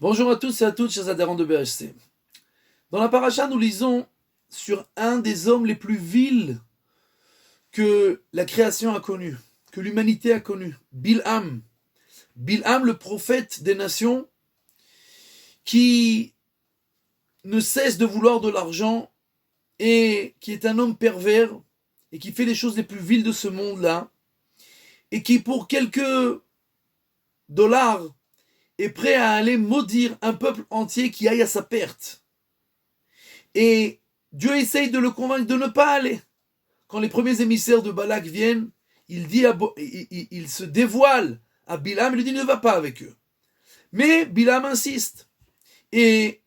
Bonjour à tous et à toutes, chers adhérents de BHC. Dans la paracha, nous lisons sur un des hommes les plus vils que la création a connu, que l'humanité a connu, Bilham. Bilham, le prophète des nations, qui ne cesse de vouloir de l'argent et qui est un homme pervers et qui fait les choses les plus viles de ce monde-là et qui, pour quelques dollars, est prêt à aller maudire un peuple entier qui aille à sa perte. Et Dieu essaye de le convaincre de ne pas aller. Quand les premiers émissaires de Balak viennent, il se dévoile à Bilham, il lui dit ne va pas avec eux. Mais Bilham insiste. Et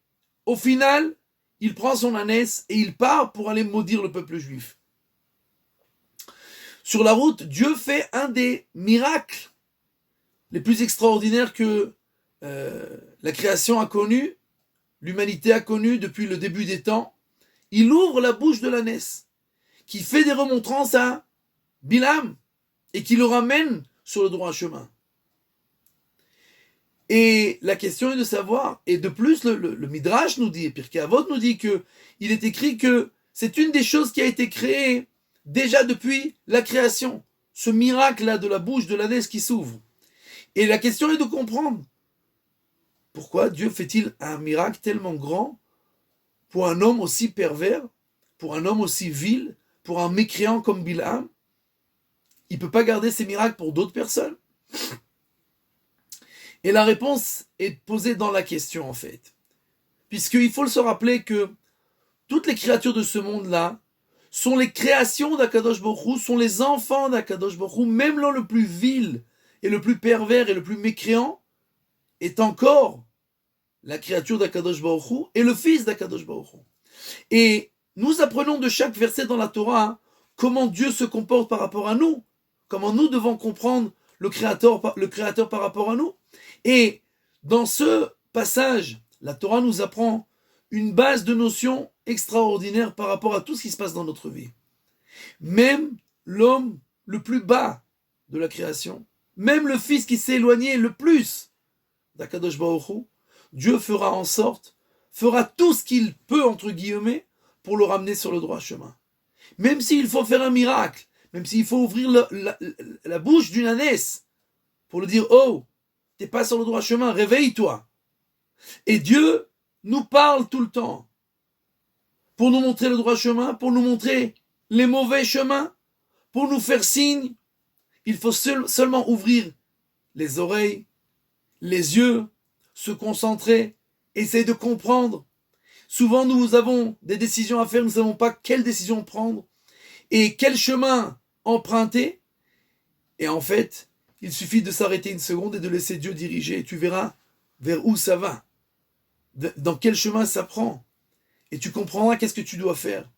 au final, il prend son ânesse et il part pour aller maudire le peuple juif. Sur la route, Dieu fait un des miracles les plus extraordinaires que la création a connu, l'humanité a connu depuis le début des temps. Il ouvre la bouche de l'ânesse, qui fait des remontrances à Bilham et qui le ramène sur le droit chemin. Et la question est de savoir, et de plus le Midrash nous dit, Pirkei Avot nous dit que il est écrit que c'est une des choses qui a été créée déjà depuis la création, ce miracle-là de la bouche de l'ânesse qui s'ouvre. Et la question est de comprendre pourquoi Dieu fait-il un miracle tellement grand pour un homme aussi pervers, pour un homme aussi vil, pour un mécréant comme Bilham. Il ne peut pas garder ces miracles pour d'autres personnes. Et la réponse est posée dans la question en fait. Puisqu'il faut se rappeler que toutes les créatures de ce monde-là sont les créations d'Akadosh Baruch Hu, sont les enfants d'Akadosh Baruch Hu, même l'homme le plus vil et le plus pervers et le plus mécréant est encore la créature d'Akadosh Baruch Hu et le fils d'Akadosh Baruch Hu. Et nous apprenons de chaque verset dans la Torah comment Dieu se comporte par rapport à nous, comment nous devons comprendre le Créateur par rapport à nous. Et dans ce passage, la Torah nous apprend une base de notions extraordinaires par rapport à tout ce qui se passe dans notre vie. Même l'homme le plus bas de la création, même le fils qui s'est éloigné le plus d'Akadosh Baruch Hu, Dieu fera en sorte, fera tout ce qu'il peut, entre guillemets, pour le ramener sur le droit chemin. Même s'il faut faire un miracle, même s'il faut ouvrir la bouche d'une ânesse pour lui dire « Oh, t'es pas sur le droit chemin, réveille-toi ». Et Dieu nous parle tout le temps pour nous montrer le droit chemin, pour nous montrer les mauvais chemins, pour nous faire signe. Il faut seulement ouvrir les oreilles, les yeux, se concentrer, essayer de comprendre. Souvent, nous avons des décisions à faire, nous ne savons pas quelle décision prendre et quel chemin emprunter. Et en fait, il suffit de s'arrêter une seconde et de laisser Dieu diriger. Et tu verras vers où ça va, dans quel chemin ça prend. Et tu comprendras qu'est-ce que tu dois faire.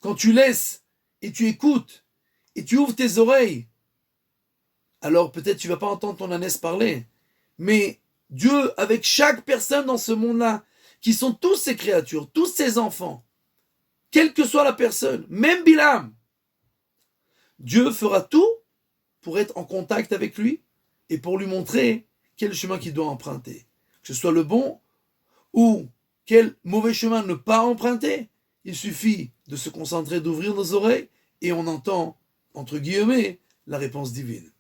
Quand tu laisses et tu écoutes et tu ouvres tes oreilles, alors peut-être tu ne vas pas entendre ton ânesse parler, mais Dieu, avec chaque personne dans ce monde-là, qui sont tous ces créatures, tous ces enfants, quelle que soit la personne, même Bilham, Dieu fera tout pour être en contact avec lui et pour lui montrer quel chemin qu'il doit emprunter. Que ce soit le bon ou quel mauvais chemin ne pas emprunter, il suffit de se concentrer, d'ouvrir nos oreilles et on entend, entre guillemets, la réponse divine.